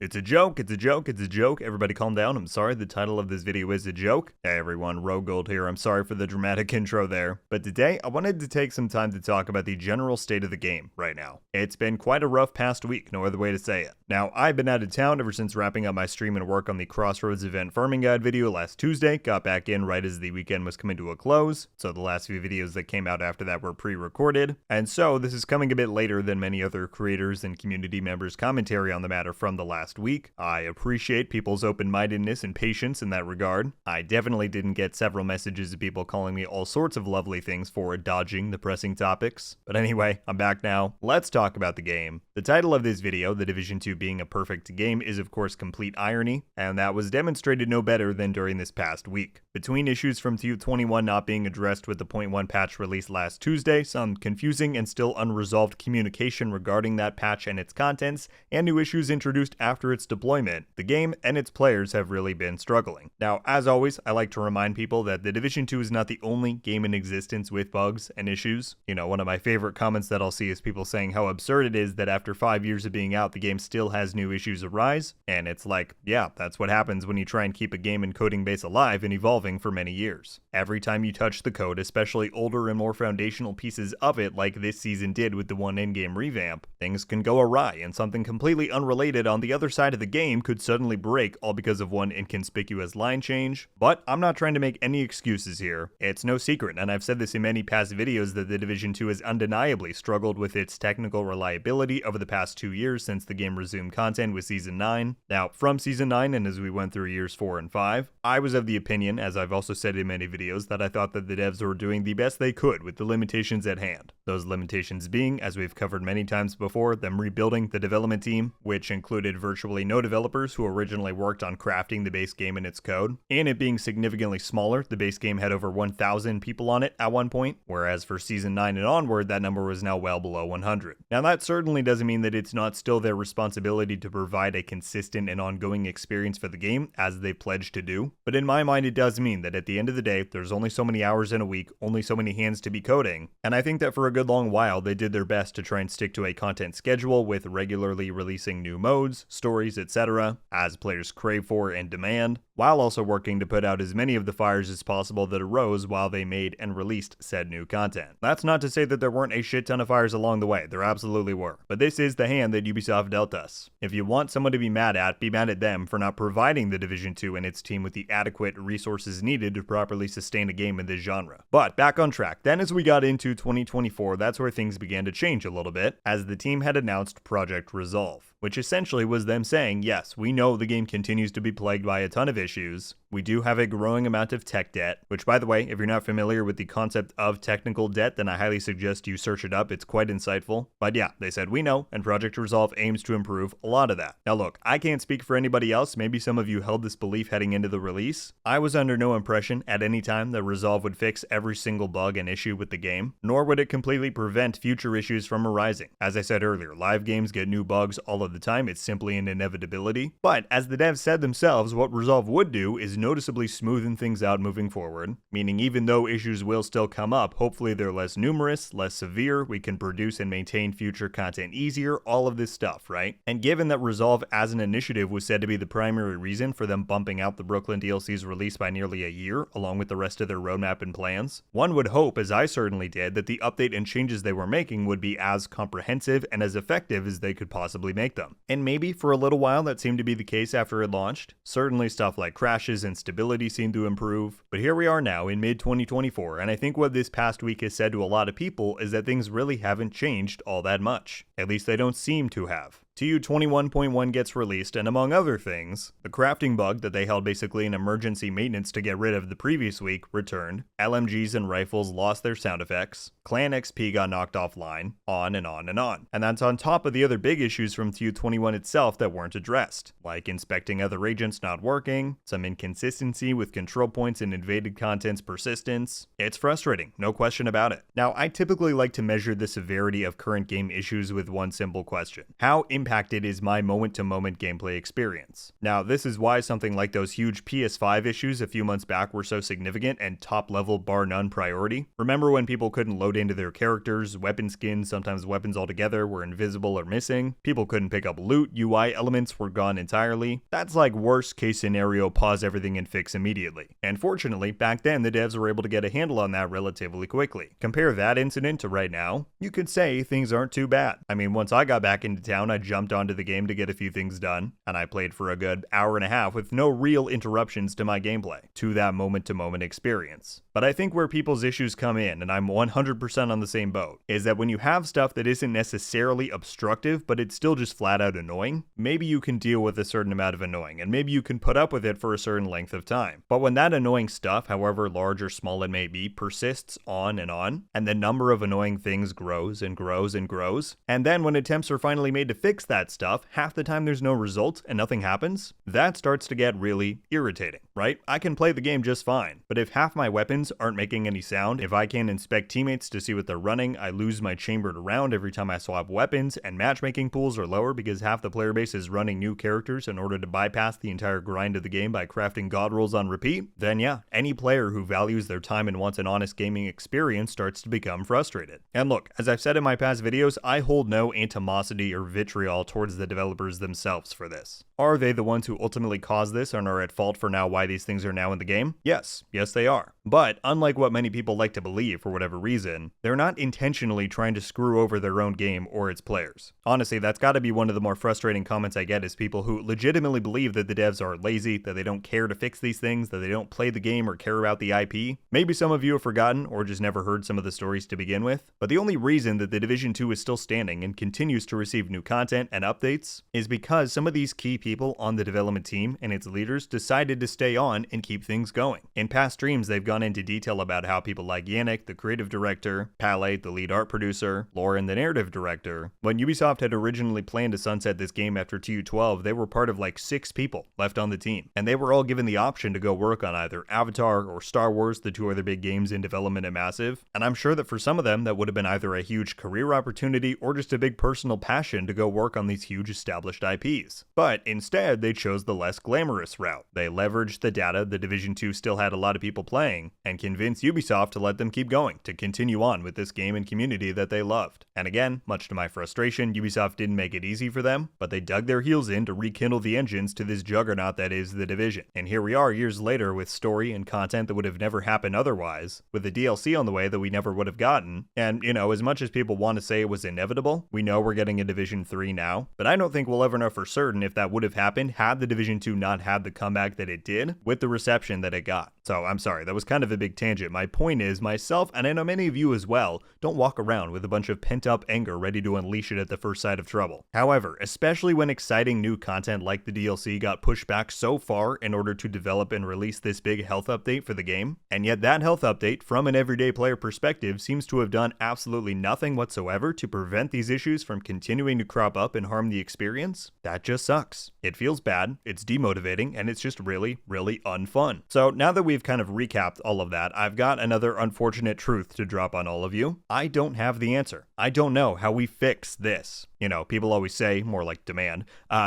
It's a joke, it's a joke, it's a joke. Everybody calm down. I'm sorry, the title of this video is a joke. Hey everyone, RogueGold here. I'm sorry for the dramatic intro there. But today, I wanted to take some time to talk about the general state of the game right now. It's been quite a rough past week, no other way to say it. Now, I've been out of town ever since wrapping up my stream and work on the Crossroads event farming guide video last Tuesday. Got back in right as the weekend was coming to a close, so the last few videos that came out after that were pre-recorded. And so, this is coming a bit later than many other creators and community members' commentary on the matter from the last week. I appreciate people's open-mindedness and patience in that regard. I definitely didn't get several messages of people calling me all sorts of lovely things for dodging the pressing topics. But anyway, I'm back now. Let's talk about the game. The title of this video, The Division 2 being a perfect game, is of course complete irony, and that was demonstrated no better than during this past week. Between issues from TU21 not being addressed with the 0.1 patch released last Tuesday, some confusing and still unresolved communication regarding that patch and its contents, and new issues introduced after its deployment, the game and its players have really been struggling. Now, as always, I like to remind people that The Division 2 is not the only game in existence with bugs and issues. You know, one of my favorite comments that I'll see is people saying how absurd it is that after 5 years of being out, the game still has new issues arise, and it's like, yeah, that's what happens when you try and keep a game and coding base alive and evolving for many years. Every time you touch the code, especially older and more foundational pieces of it like this season did with the one in-game revamp, things can go awry and something completely unrelated on the other side of the game could suddenly break all because of one inconspicuous line change. But I'm not trying to make any excuses here. It's no secret, and I've said this in many past videos, that The Division 2 has undeniably struggled with its technical reliability over the past 2 years since the game resumed content with Season 9. Now, from Season 9 and as we went through years 4 and 5, I was of the opinion, as I've also said in many videos, that I thought that the devs were doing the best they could with the limitations at hand. Those limitations being, as we've covered many times before, them rebuilding the development team, which included virtually no developers who originally worked on crafting the base game and its code, and it being significantly smaller. The base game had over 1,000 people on it at one point, whereas for Season 9 and onward, that number was now well below 100. Now that certainly doesn't mean that it's not still their responsibility to provide a consistent and ongoing experience for the game, as they pledged to do, but in my mind it does mean that at the end of the day, there's only so many hours in a week, only so many hands to be coding, and I think that for a good long while they did their best to try and stick to a content schedule with regularly releasing new modes, stories, etc., as players crave for and demand, while also working to put out as many of the fires as possible that arose while they made and released said new content. That's not to say that there weren't a shit ton of fires along the way, there absolutely were, but this is the hand that Ubisoft dealt us. If you want someone to be mad at them for not providing the Division 2 and its team with the adequate resources needed to properly sustain a game in this genre. But back on track, then as we got into 2024, that's where things began to change a little bit, as the team had announced Project Resolve, which essentially was them saying, yes, we know the game continues to be plagued by a ton of issues. We do have a growing amount of tech debt, which, by the way, if you're not familiar with the concept of technical debt, then I highly suggest you search it up. It's quite insightful. But yeah, they said we know, and Project Resolve aims to improve a lot of that. Now look, I can't speak for anybody else. Maybe some of you held this belief heading into the release. I was under no impression at any time that Resolve would fix every single bug and issue with the game, nor would it completely prevent future issues from arising. As I said earlier, live games get new bugs all of the time. It's simply an inevitability. But as the devs said themselves, what Resolve would do is noticeably smoothen things out moving forward, meaning even though issues will still come up, hopefully they're less numerous, less severe, we can produce and maintain future content easier, all of this stuff, right? And given that Resolve as an initiative was said to be the primary reason for them bumping out the Brooklyn DLC's release by nearly a year, along with the rest of their roadmap and plans, one would hope, as I certainly did, that the update and changes they were making would be as comprehensive and as effective as they could possibly make them. And maybe for a little while that seemed to be the case after it launched. Certainly stuff like crashes and stability seemed to improve, but here we are now in mid-2024, and I think what this past week has said to a lot of people is that things really haven't changed all that much. At least they don't seem to have. TU 21.1 gets released, and among other things, the crafting bug that they held basically in emergency maintenance to get rid of the previous week returned, LMGs and rifles lost their sound effects, Clan XP got knocked offline, on and on and on. And that's on top of the other big issues from TU 21 itself that weren't addressed, like inspecting other agents not working, some inconsistency with control points and invaded content's persistence. It's frustrating, no question about it. Now, I typically like to measure the severity of current game issues with one simple question. How impacted is my moment-to-moment gameplay experience. Now, this is why something like those huge PS5 issues a few months back were so significant and top-level bar none priority. Remember when people couldn't load into their characters, weapon skins, sometimes weapons altogether were invisible or missing, people couldn't pick up loot, UI elements were gone entirely. That's like worst case scenario, pause everything and fix immediately. And fortunately, back then the devs were able to get a handle on that relatively quickly. Compare that incident to right now, you could say things aren't too bad. I mean, once I got back into town, I jumped onto the game to get a few things done, and I played for a good hour and a half with no real interruptions to my gameplay, to that moment-to-moment experience. But I think where people's issues come in, and I'm 100% on the same boat, is that when you have stuff that isn't necessarily obstructive, but it's still just flat out annoying, maybe you can deal with a certain amount of annoying, and maybe you can put up with it for a certain length of time. But when that annoying stuff, however large or small it may be, persists on, and the number of annoying things grows and grows and grows, and then when attempts are finally made to fix that stuff, half the time there's no result and nothing happens, that starts to get really irritating, right? I can play the game just fine, but if half my weapons aren't making any sound, if I can't inspect teammates to see what they're running, I lose my chambered round every time I swap weapons, and matchmaking pools are lower because half the player base is running new characters in order to bypass the entire grind of the game by crafting god rolls on repeat, then yeah, any player who values their time and wants an honest gaming experience starts to become frustrated. And look, as I've said in my past videos, I hold no animosity or vitriol towards the developers themselves for this. Are they the ones who ultimately caused this and are at fault for now why these things are now in the game? Yes they are. But unlike what many people like to believe for whatever reason, they're not intentionally trying to screw over their own game or its players. Honestly, that's gotta be one of the more frustrating comments I get is people who legitimately believe that the devs are lazy, that they don't care to fix these things, that they don't play the game or care about the IP. Maybe some of you have forgotten or just never heard some of the stories to begin with, but the only reason that the Division 2 is still standing and continues to receive new content and updates is because some of these key people on the development team and its leaders decided to stay on and keep things going. In past streams, they've gone into detail about how people like Yannick, the creative director, Palais, the lead art producer, Lauren, the narrative director. When Ubisoft had originally planned to sunset this game after TU12, they were part of like 6 people left on the team, and they were all given the option to go work on either Avatar or Star Wars, the 2 other big games in development at Massive, and I'm sure that for some of them that would have been either a huge career opportunity or just a big personal passion to go work on these huge established IPs. But instead, they chose the less glamorous route. They leveraged the data the Division 2 still had a lot of people playing, and convinced Ubisoft to let them keep going, to continue on with this game and community that they loved. And again, much to my frustration, Ubisoft didn't make it easy for them, but they dug their heels in to rekindle the engines to this juggernaut that is the Division. And here we are years later with story and content that would have never happened otherwise, with the DLC on the way that we never would have gotten, and you know, as much as people want to say it was inevitable, we know we're getting a Division 3 now, but I don't think we'll ever know for certain if that would have happened had the Division 2 not had the comeback that it did with the reception that it got. So I'm sorry, that was kind of a big tangent. My point is, myself, and I know many of you as well, don't walk around with a bunch of pent-up anger ready to unleash it at the first sight of trouble. However, especially when exciting new content like the DLC got pushed back so far in order to develop and release this big health update for the game, and yet that health update, from an everyday player perspective, seems to have done absolutely nothing whatsoever to prevent these issues from continuing to crop up and harm the experience, that just sucks. It feels bad, it's demotivating, and it's just really, really unfun. So now that we've kind of recapped all of that, I've got another unfortunate truth to drop on all of you. I don't have the answer. I don't know how we fix this. You know, people always say, more like demand,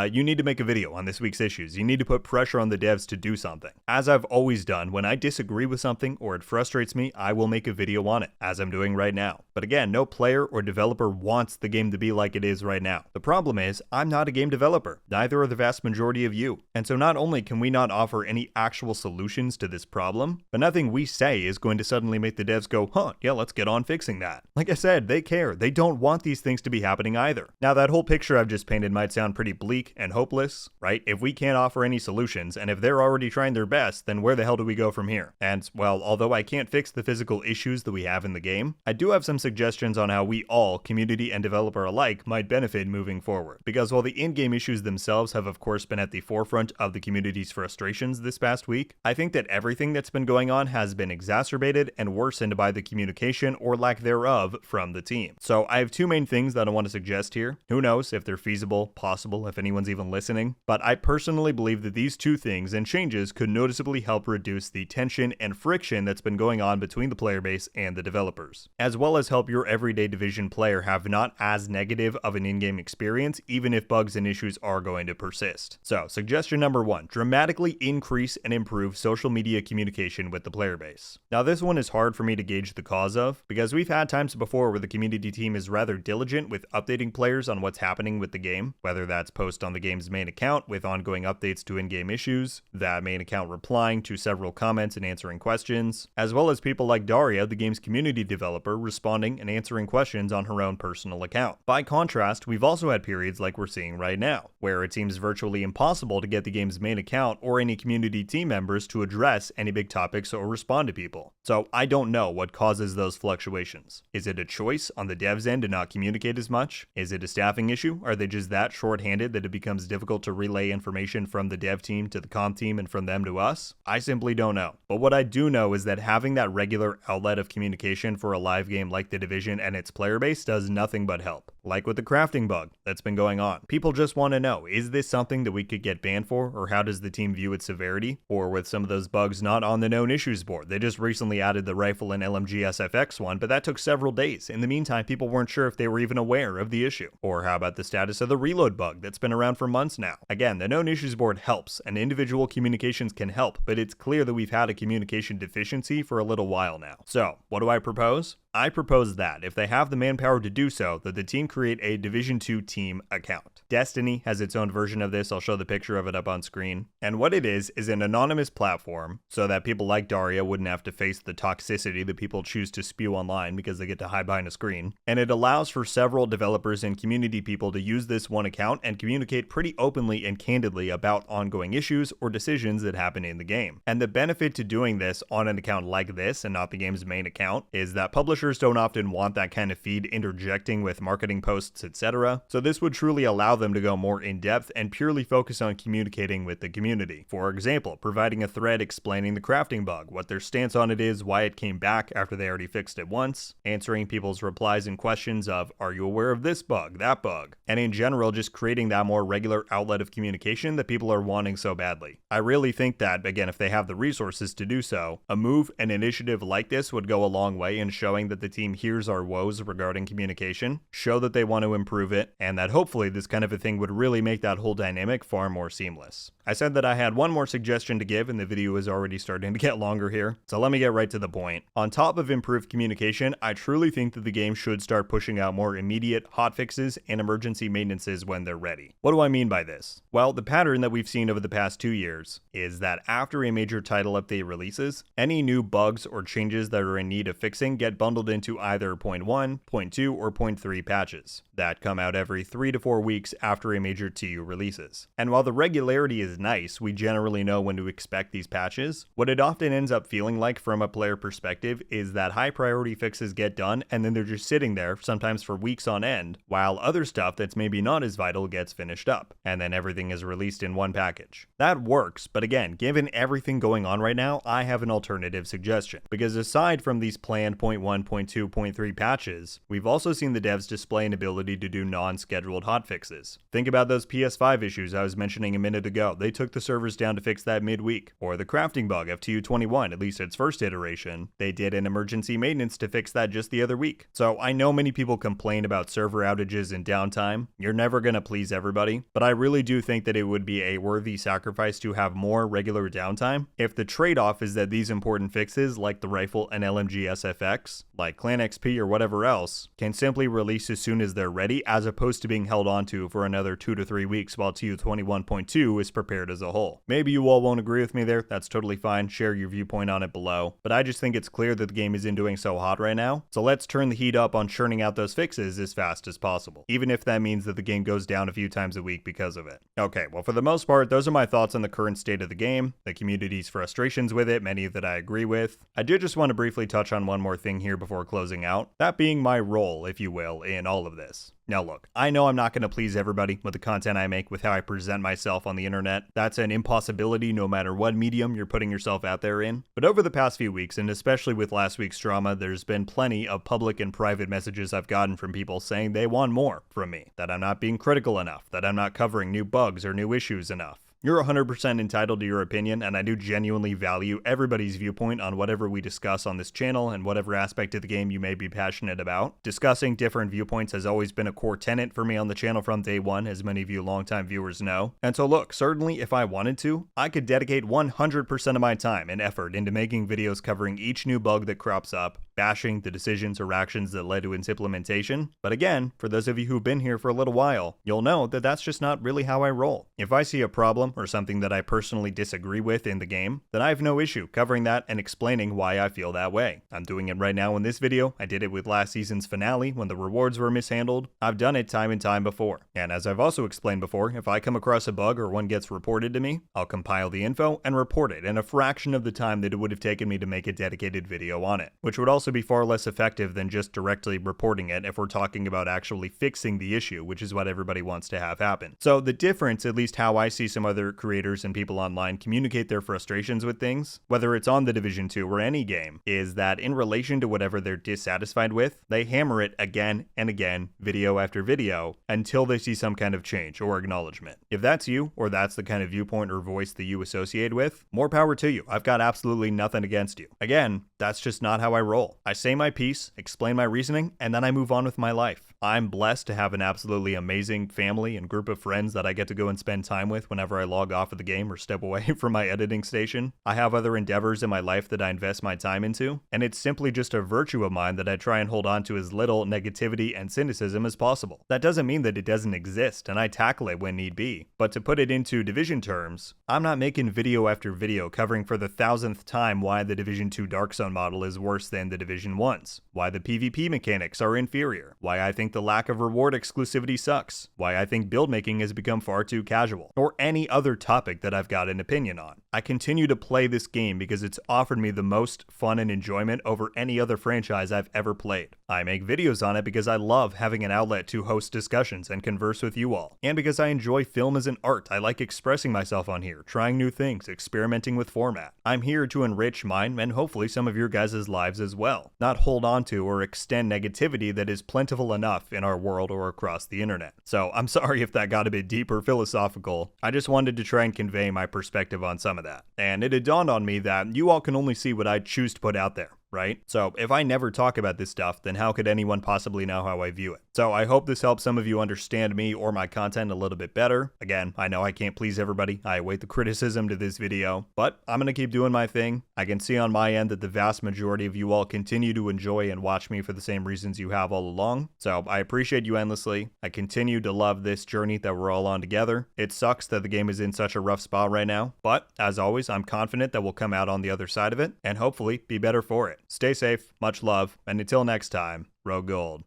you need to make a video on this week's issues. You need to put pressure on the devs to do something. As I've always done, when I disagree with something or it frustrates me, I will make a video on it, as I'm doing right now. But again, no player or developer wants the game to be like it is right now. The problem is, I'm not a game developer. Neither are the vast majority of you. And so not only can we not offer any actual solutions to this problem, but nothing we say is going to suddenly make the devs go, huh, yeah, let's get on fixing that. Like I said, they care. They don't want these things to be happening either. Now, that whole picture I've just painted might sound pretty bleak and hopeless, right? If we can't offer any solutions, and if they're already trying their best, then where the hell do we go from here? And, well, although I can't fix the physical issues that we have in the game, I do have some suggestions on how we all, community and developer alike, might benefit moving forward. Because while the in-game issues themselves have of course been at the forefront of the community's frustrations this past week, I think that everything that's been going on has been exacerbated and worsened by the communication or lack thereof from the team. So I have 2 main things that I want to suggest here. Who knows if they're feasible, possible, if anyone's even listening, but I personally believe that these 2 things and changes could noticeably help reduce the tension and friction that's been going on between the player base and the developers, as well as help help your everyday Division player have not as negative of an in-game experience, even if bugs and issues are going to persist. So, suggestion number 1, dramatically increase and improve social media communication with the player base. Now this one is hard for me to gauge the cause of, because we've had times before where the community team is rather diligent with updating players on what's happening with the game, whether that's post on the game's main account with ongoing updates to in-game issues, that main account replying to several comments and answering questions, as well as people like Daria, the game's community developer, responding and answering questions on her own personal account. By contrast, we've also had periods like we're seeing right now, where it seems virtually impossible to get the game's main account or any community team members to address any big topics or respond to people. So I don't know what causes those fluctuations. Is it a choice on the dev's end to not communicate as much? Is it a staffing issue? Are they just that short-handed that it becomes difficult to relay information from the dev team to the comm team and from them to us? I simply don't know. But what I do know is that having that regular outlet of communication for a live game like The Division and its player base does nothing but help. Like with the crafting bug that's been going on. People just want to know, is this something that we could get banned for, or how does the team view its severity? Or with some of those bugs not on the known issues board. They just recently added the rifle and LMG SFX one, but that took several days. In the meantime, people weren't sure if they were even aware of the issue. Or how about the status of the reload bug that's been around for months now? Again, the known issues board helps, and individual communications can help, but it's clear that we've had a communication deficiency for a little while now. So, what do I propose? I propose that, if they have the manpower to do so, that the team create a Division 2 team account. Destiny has its own version of this, I'll show the picture of it up on screen. And what it is an anonymous platform, so that people like Daria wouldn't have to face the toxicity that people choose to spew online because they get to hide behind a screen. And it allows for several developers and community people to use this one account and communicate pretty openly and candidly about ongoing issues or decisions that happen in the game. And the benefit to doing this on an account like this and not the game's main account is that publishers don't often want that kind of feed interjecting with marketing posts, etc. So this would truly allow them to go more in depth and purely focus on communicating with the community. For example, providing a thread explaining the crafting bug, what their stance on it is, why it came back after they already fixed it once, answering people's replies and questions of, are you aware of this bug, that bug? And in general, just creating that more regular outlet of communication that people are wanting so badly. I really think that, again, if they have the resources to do so, a move, an initiative like this would go a long way in showing that the team hears our woes regarding communication, show that they want to improve it, and that hopefully this kind of a thing would really make that whole dynamic far more seamless. I said that I had one more suggestion to give, and the video is already starting to get longer here, so let me get right to the point. On top of improved communication, I truly think that the game should start pushing out more immediate hotfixes and emergency maintenances when they're ready. What do I mean by this? Well, the pattern that we've seen over the past 2 years is that after a major title update releases, any new bugs or changes that are in need of fixing get bundled into either 0.1, 0.2, or 0.3 patches that come out every 3 to 4 weeks after a major TU releases. And while the regularity is nice, we generally know when to expect these patches, what it often ends up feeling like from a player perspective is that high priority fixes get done and then they're just sitting there, sometimes for weeks on end, while other stuff that's maybe not as vital gets finished up, and then everything is released in one package. That works, but again, given everything going on right now, I have an alternative suggestion. Because aside from these planned 0.1, 0.2, 0.3 patches, we've also seen the devs display an ability to do non-scheduled hotfixes. Think about those PS5 issues I was mentioning a minute ago. They took the servers down to fix that midweek. Or the crafting bug of TU21, at least its first iteration. They did an emergency maintenance to fix that just the other week. So I know many people complain about server outages and downtime. You're never gonna please everybody, but I really do think that it would be a worthy sacrifice to have more regular downtime if the trade-off is that these important fixes, like the rifle and LMG SFX, like Clan XP or whatever else, can simply release as soon as they're ready, as opposed to being held onto for another 2 to 3 weeks while TU21.2 is prepared as a whole. Maybe you all won't agree with me there, that's totally fine, share your viewpoint on it below, but I just think it's clear that the game isn't doing so hot right now, so let's turn the heat up on churning out those fixes as fast as possible, even if that means that the game goes down a few times a week because of it. Okay, well for the most part, those are my thoughts on the current state of the game, the community's frustrations with it, many that I agree with. I did just want to briefly touch on one more thing here before closing out, that being my role, if you will, in all of this. Now look, I know I'm not going to please everybody with the content I make, with how I present myself on the internet. That's an impossibility no matter what medium you're putting yourself out there in. But over the past few weeks, and especially with last week's drama, there's been plenty of public and private messages I've gotten from people saying they want more from me, that I'm not being critical enough, that I'm not covering new bugs or new issues enough. You're 100% entitled to your opinion, and I do genuinely value everybody's viewpoint on whatever we discuss on this channel and whatever aspect of the game you may be passionate about. Discussing different viewpoints has always been a core tenet for me on the channel from day one, as many of you longtime viewers know. And so look, certainly if I wanted to, I could dedicate 100% of my time and effort into making videos covering each new bug that crops up, bashing the decisions or actions that led to its implementation. But again, for those of you who've been here for a little while, you'll know that that's just not really how I roll. If I see a problem or something that I personally disagree with in the game, then I have no issue covering that and explaining why I feel that way. I'm doing it right now in this video. I did it with last season's finale when the rewards were mishandled. I've done it time and time before. And as I've also explained before, if I come across a bug or one gets reported to me, I'll compile the info and report it in a fraction of the time that it would have taken me to make a dedicated video on it, which would also be far less effective than just directly reporting it if we're talking about actually fixing the issue, which is what everybody wants to have happen. So the difference, at least how I see some other creators and people online communicate their frustrations with things, whether it's on The Division 2 or any game, is that in relation to whatever they're dissatisfied with, they hammer it again and again, video after video, until they see some kind of change or acknowledgement. If that's you, or that's the kind of viewpoint or voice that you associate with, more power to you. I've got absolutely nothing against you. Again, that's just not how I roll. I say my piece, explain my reasoning, and then I move on with my life. I'm blessed to have an absolutely amazing family and group of friends that I get to go and spend time with whenever I log off of the game or step away from my editing station. I have other endeavors in my life that I invest my time into, and it's simply just a virtue of mine that I try and hold on to as little negativity and cynicism as possible. That doesn't mean that it doesn't exist, and I tackle it when need be. But to put it into Division terms, I'm not making video after video covering for the 1000th time why the Division 2 Dark Zone model is worse than the Division 1's, why the PvP mechanics are inferior, why I think the lack of reward exclusivity sucks, why I think build making has become far too casual, or any other topic that I've got an opinion on. I continue to play this game because it's offered me the most fun and enjoyment over any other franchise I've ever played. I make videos on it because I love having an outlet to host discussions and converse with you all, and because I enjoy film as an art. I like expressing myself on here, trying new things, experimenting with format. I'm here to enrich mine and hopefully some of your guys' lives as well, not hold on to or extend negativity that is plentiful enough in our world or across the internet. So I'm sorry if that got a bit deep or philosophical. I just wanted to try and convey my perspective on some of that. And it had dawned on me that you all can only see what I choose to put out there, right? So if I never talk about this stuff, then how could anyone possibly know how I view it? So I hope this helps some of you understand me or my content a little bit better. Again, I know I can't please everybody. I await the criticism to this video, but I'm gonna keep doing my thing. I can see on my end that the vast majority of you all continue to enjoy and watch me for the same reasons you have all along. So I appreciate you endlessly. I continue to love this journey that we're all on together. It sucks that the game is in such a rough spot right now, but as always, I'm confident that we'll come out on the other side of it and hopefully be better for it. Stay safe, much love, and until next time, RogueGold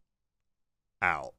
out.